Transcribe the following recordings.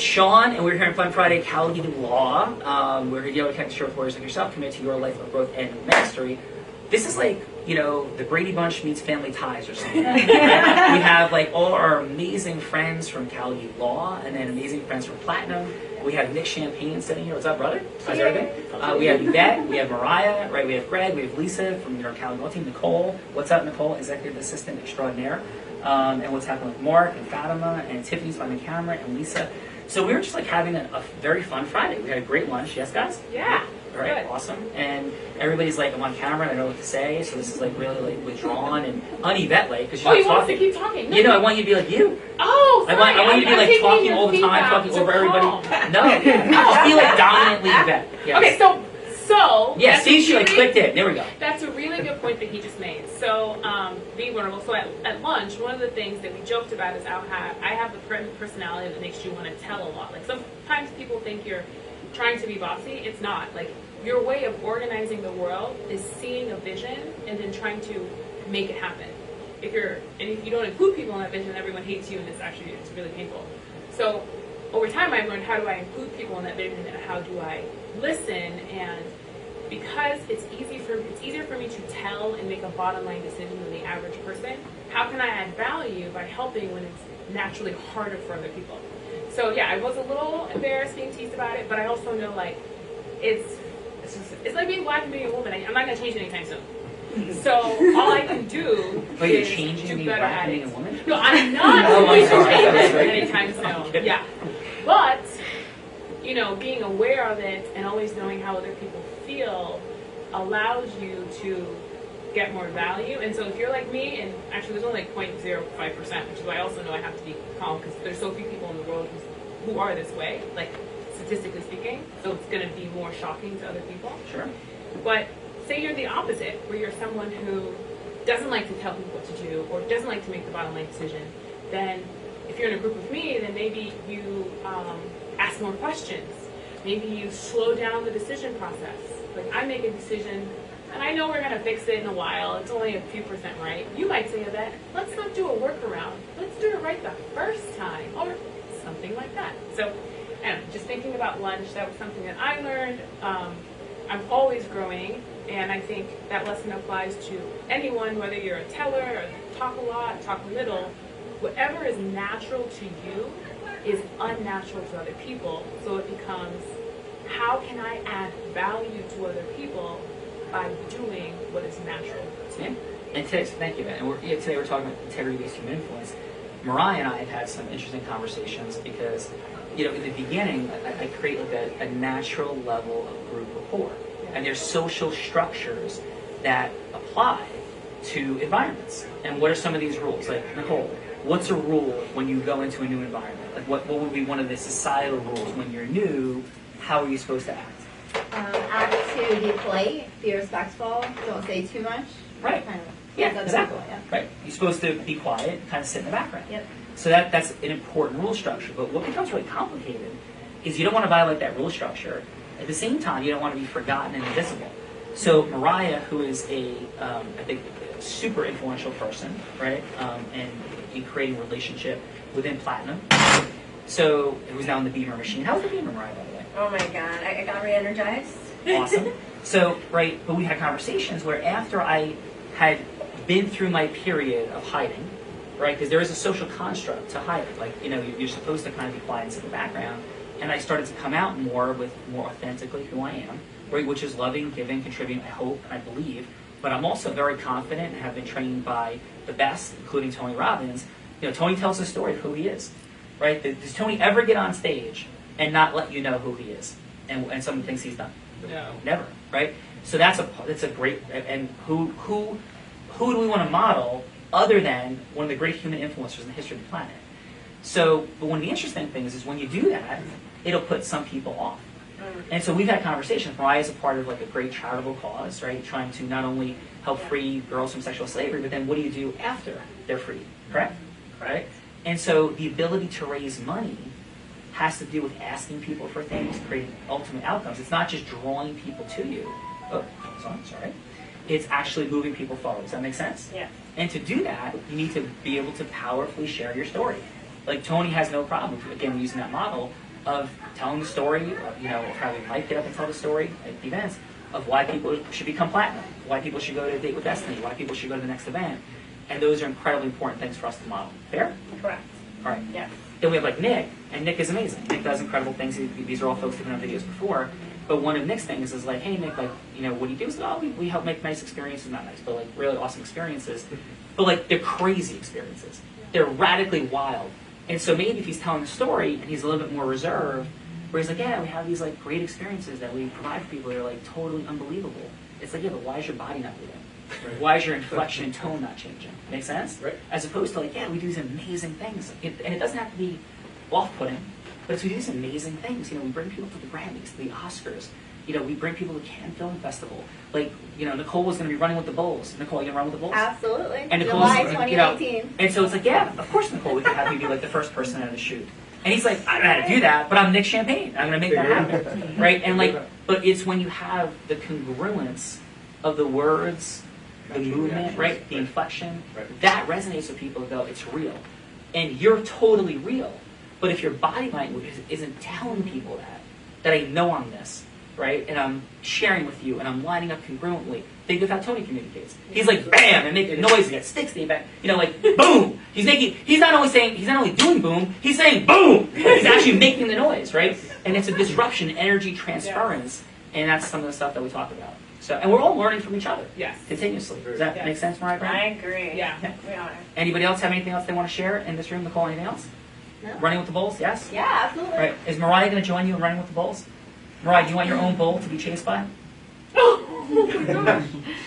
It's Sean, and we're here on Fun Friday, Callagy Law. We're here to connect short warriors like yourself, commit to your life of growth and mastery. This is like, you know, the Brady Bunch meets Family Ties or something. Right? We have like all our amazing friends from Callagy Law, and then amazing friends from Platinum. We have Nick Champagne sitting here. What's up, brother? How's everything? We have Yvette, we have Mariah, right? We have Greg, we have Lisa from your Callagy Law team. Nicole, what's up, Nicole? Executive Assistant Extraordinaire. And what's happening with Mark and Fatima and Tiffany's behind the camera and Lisa. So we were just like having a very fun Friday. We had a great lunch. Yes, guys? Yeah. All right, awesome. And everybody's like, I'm on camera, I know what to say. So this is like really like withdrawn and un-Yvette like because you're not want us talking. to keep talking? No, you know, I want you to be like you. Oh, sorry. I want you to be like talking all the time, talking over everybody. No, just be like dominantly Yvette. Yes. Okay, so yeah, see, she like clicked it. There we go. That's a really good point that he just made. So, being vulnerable. So at lunch, one of the things that we joked about is I have the personality that makes you want to tell a lot. Like sometimes people think you're trying to be bossy. It's not. Like your way of organizing the world is seeing a vision and then trying to make it happen. If you don't include people in that vision, everyone hates you, and it's really painful. So over time, I've learned how do I include people in that vision and how do I listen. And because it's easier for me to tell and make a bottom line decision than the average person, how can I add value by helping when it's naturally harder for other people? So yeah, I was a little embarrassed being teased about it, but I also know like it's like being black and being a woman. I'm not gonna change it anytime soon. So all I can do is do better at it. No, I'm not going to change it anytime soon. Yeah, but you know, being aware of it and always knowing how other people feel allows you to get more value. And so if you're like me, and actually there's only like 0.05%, which is why I also know I have to be calm because there's so few people in the world who are this way, like statistically speaking. So it's going to be more shocking to other people. Sure. But say you're the opposite, where you're someone who doesn't like to tell people what to do or doesn't like to make the bottom line decision, then if you're in a group with me, then maybe you ask more questions. Maybe you slow down the decision process. Like I make a decision, and I know we're going to fix it in a while. It's only a few percent right. You might say that, let's not do a workaround. Let's do it right the first time, or something like that. So, I don't know, just thinking about lunch, that was something that I learned. I'm always growing, and I think that lesson applies to anyone, whether you're a teller or talk a lot, talk a little. Whatever is natural to you is unnatural to other people. So it becomes, how can I add value to other people by doing what is natural? Yeah. And today, thank you, man. And today we're talking about integrity-based human influence. Mariah and I have had some interesting conversations because, you know, in the beginning, I create like a natural level of group rapport. Yeah. And there's social structures that apply to environments. And what are some of these rules? Like, Nicole, what's a rule when you go into a new environment? Like, what would be one of the societal rules when you're new? How are you supposed to act? Act to be polite, be respectful, don't say too much. Right. Kind of, yeah, exactly. People, yeah. Right. You're supposed to be quiet and kind of sit in the background. Yep. So that's an important rule structure. But what becomes really complicated is you don't want to violate that rule structure. At the same time, you don't want to be forgotten and invisible. So Mariah, who is I think, super influential person, right, and in creating a relationship within Platinum. So it was now in the Beamer machine. How was the Beamer, Mariah, by the way? Oh my God, I got re-energized. Awesome. So, right, but we had conversations where after I had been through my period of hiding, right, because there is a social construct to hiding. Like, you know, you're supposed to kind of be quiet and sit in the background. And I started to come out more authentically who I am, right, which is loving, giving, contributing, I hope, and I believe. But I'm also very confident and have been trained by the best, including Tony Robbins. You know, Tony tells the story of who he is, right? Does Tony ever get on stage and not let you know who he is and someone thinks he's done? No. Never, right? So that's a great, and who do we want to model other than one of the great human influencers in the history of the planet? So, but one of the interesting things is when you do that, it'll put some people off. And so we've had conversations. Mariah is a part of like a great charitable cause, right? Trying to not only help free girls from sexual slavery, but then what do you do after they're freed, correct? Right? And so the ability to raise money has to do with asking people for things, creating ultimate outcomes. It's not just drawing people to you. Oh, sorry. It's actually moving people forward. Does that make sense? Yeah. And to do that, you need to be able to powerfully share your story. Like Tony has no problem, again, using that model, of telling the story, of, of how we might get up and tell the story at the events, of why people should become platinum, why people should go to a date with destiny, why people should go to the next event. And those are incredibly important things for us to model. Fair? Correct. All right. Yes. Then we have like Nick, and Nick is amazing. Nick does incredible things. These are all folks who've been on videos before. But one of Nick's things is like, hey Nick, like, what do you do? Is we help make nice experiences, not nice, but like really awesome experiences. But like they're crazy experiences. They're radically wild. And so maybe if he's telling a story and he's a little bit more reserved, where he's like, yeah, we have these like great experiences that we provide for people that are like totally unbelievable. It's like, yeah, but why is your body not moving? Right. Why is your inflection and tone not changing? Make sense? Right. As opposed to like, yeah, we do these amazing things. And it doesn't have to be off-putting, but we do these amazing things. We bring people to the Grammys, to the Oscars. We bring people to Cannes Film Festival. Like, Nicole was going to be running with the Bulls. Nicole, you going to run with the Bulls? Absolutely. And July 2018. And so it's like, yeah, of course, Nicole, we can have you be like the first person out of the shoot. And he's like, I don't know how to do that, but I'm Nick Champagne. I'm going to make that happen. Right? And like, but it's when you have the congruence of the words, the movement, right? The inflection, that resonates with people who go, it's real. And you're totally real. But if your body language isn't telling people that I know I'm this, right? And I'm sharing with you, and I'm lining up congruently. Think of how Tony communicates. He's like, bam, and making noises that sticks to you back. Like, boom. He's not only doing boom, he's saying boom. He's actually making the noise, right? And it's a disruption, energy transference, and that's some of the stuff that we talk about. So, and we're all learning from each other. Yes. Continuously. Does that make sense, Mariah? I agree. Yeah. We are. Anybody else have anything else they want to share in this room? Nicole, anything else? No. Running with the Bulls? Yes? Yeah, absolutely. Right. Is Mariah going to join you in Running with the Bulls? Mariah, do you want your own bull to be chased by?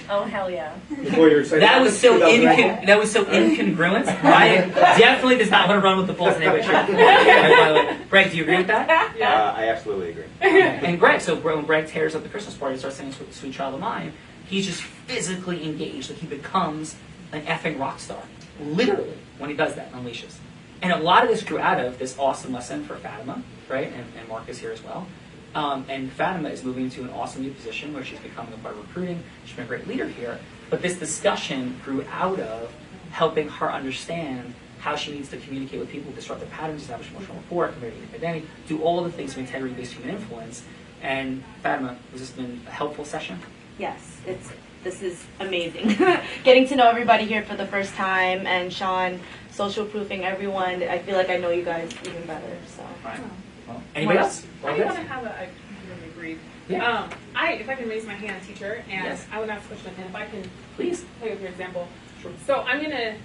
Oh, hell yeah. That was so incongruent. Mariah definitely does not want to run with the Bulls in any way, shape, or form. By the way. Greg, do you agree with that? Yeah. I absolutely agree. And Greg, so when Greg tears up the Christmas party and starts singing Sweet Child of Mine, he's just physically engaged. Like he becomes an effing rock star. Literally, when he does that, unleashes. And a lot of this grew out of this awesome lesson for Fatima, right? And Mark is here as well. And Fatima is moving into an awesome new position where she's becoming a part of recruiting. She's been a great leader here. But this discussion grew out of helping her understand how she needs to communicate with people, disrupt their patterns, establish emotional rapport, convey identity, do all the things of integrity-based human influence. And Fatima, has this been a helpful session? Yes, this is amazing. Getting to know everybody here for the first time, and Sean, social proofing everyone. I feel like I know you guys even better. So. Right. Well, anybody else? I want to have a really brief. Yeah. If I can raise my hand, teacher, and yes. I would ask a question, and if I can please play with your example. Sure. So I'm gonna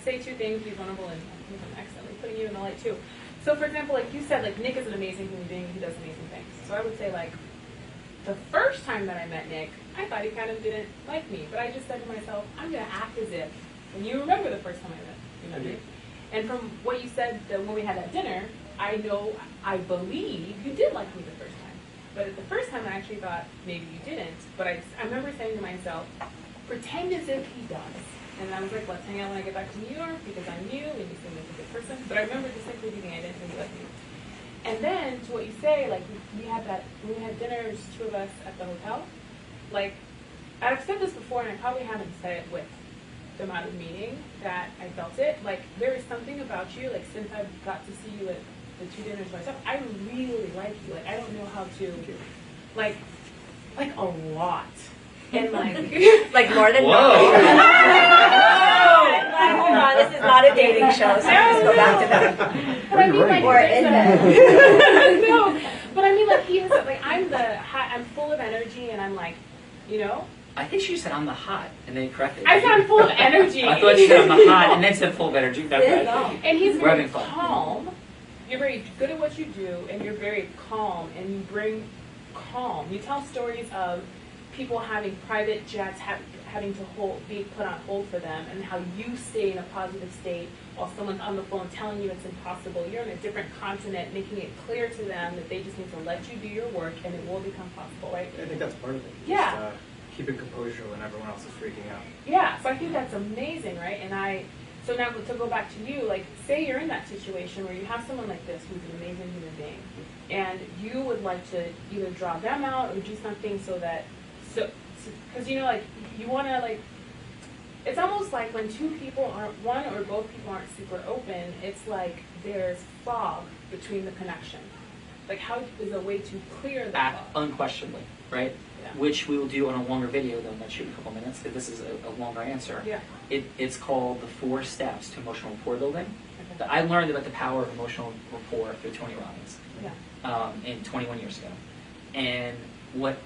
say two things, be vulnerable, and I think I'm accidentally putting you in the light too. So for example, like you said, like Nick is an amazing human being. He does amazing things. So I would say like the first time that I met Nick, I thought he kind of didn't like me, but I just said to myself, I'm gonna act as if. And you remember the first time I met Nick. And from what you said when we had that dinner, I believe you did like me the first time. But at the first time, I actually thought maybe you didn't. But I remember saying to myself, pretend as if he does. And I was like, let's hang out when I get back to New York because I'm new and you seem like a good person. But I remember distinctly thinking I didn't think you liked me. And then to what you say, like we had dinner, just two of us at the hotel. Like I've said this before, and I probably haven't said it with the amount of meaning that I felt it. Like there is something about you. Like since I've got to see you at the two dinners myself, I really like you. Like I don't know how to, like a lot. And like, Like more than whoa. Like, hold on, this is not a dating show, so just go back to that. But I mean, like, Or in bed. no, but I mean, like, he is like, I'm full of energy, and I'm like, you know. I think she said I'm the hot, and then corrected. I said I'm full of energy. I thought she said I'm the hot, and then said full of energy. Okay. And he's We're very having fun. calm. You're very good at what you do, and you're very calm, and you bring calm. You tell stories of people having private jets having to be put on hold for them, and how you stay in a positive state while someone's on the phone telling you it's impossible. You're on a different continent, making it clear to them that they just need to let you do your work, and it will become possible, right? I think that's part of it. Yeah. Just, keeping composure when everyone else is freaking out. Yeah, so I think that's amazing, right? And so now to go back to you, like, say you're in that situation where you have someone like this who's an amazing human being, and you would like to either draw them out or do something so because, you know, like, you want to, like, it's almost like when two people aren't, one or both people aren't super open, it's like there's fog between the connection. Like, how is a way to clear that fog? Unquestionably, right? Yeah. Which we will do on a longer video than that shoot in a couple minutes, because this is a longer answer. Yeah. It's called the 4 steps to emotional rapport building. Okay. I learned about the power of emotional rapport through Tony Robbins Yeah. in 21 years ago. And what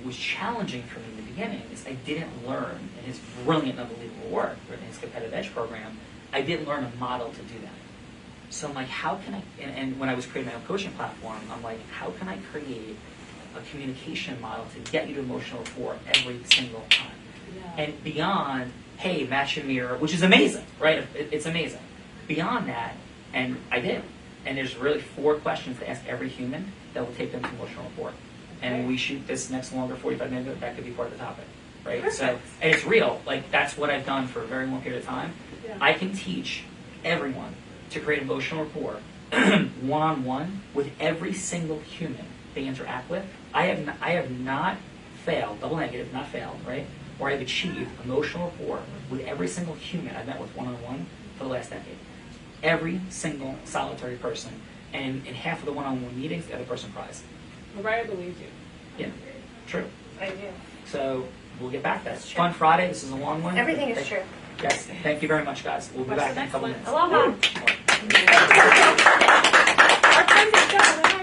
was challenging for me in the beginning is I didn't learn in his brilliant, unbelievable work, in his competitive edge program, I didn't learn a model to do that. So I'm like, how can I, and when I was creating my own coaching platform, I'm like, how can I create a communication model to get you to emotional rapport every single time? Yeah. And beyond, hey, match and mirror, which is amazing, right? It's amazing. Beyond that, and I did. And there's really 4 questions to ask every human that will take them to emotional rapport. And when we shoot this next longer 45 minutes, that could be part of the topic, right? Perfect. So, and it's real. Like, that's what I've done for a very long period of time. Yeah. I can teach everyone to create emotional rapport one-on-one with every single human they interact with. I have not failed, double negative, not failed, right? Or I've achieved emotional rapport with every single human I've met with one-on-one for the last decade. Every single solitary person. And in half of the one-on-one meetings, the other person cries. Mariah believes you. Yeah, true. I do. So we'll get back to that. That's true. Fun Friday. This is a long one. Everything is true. Yes. Thank you very much, guys. We'll be What's back the in a couple next minutes. one? Aloha. Our friends are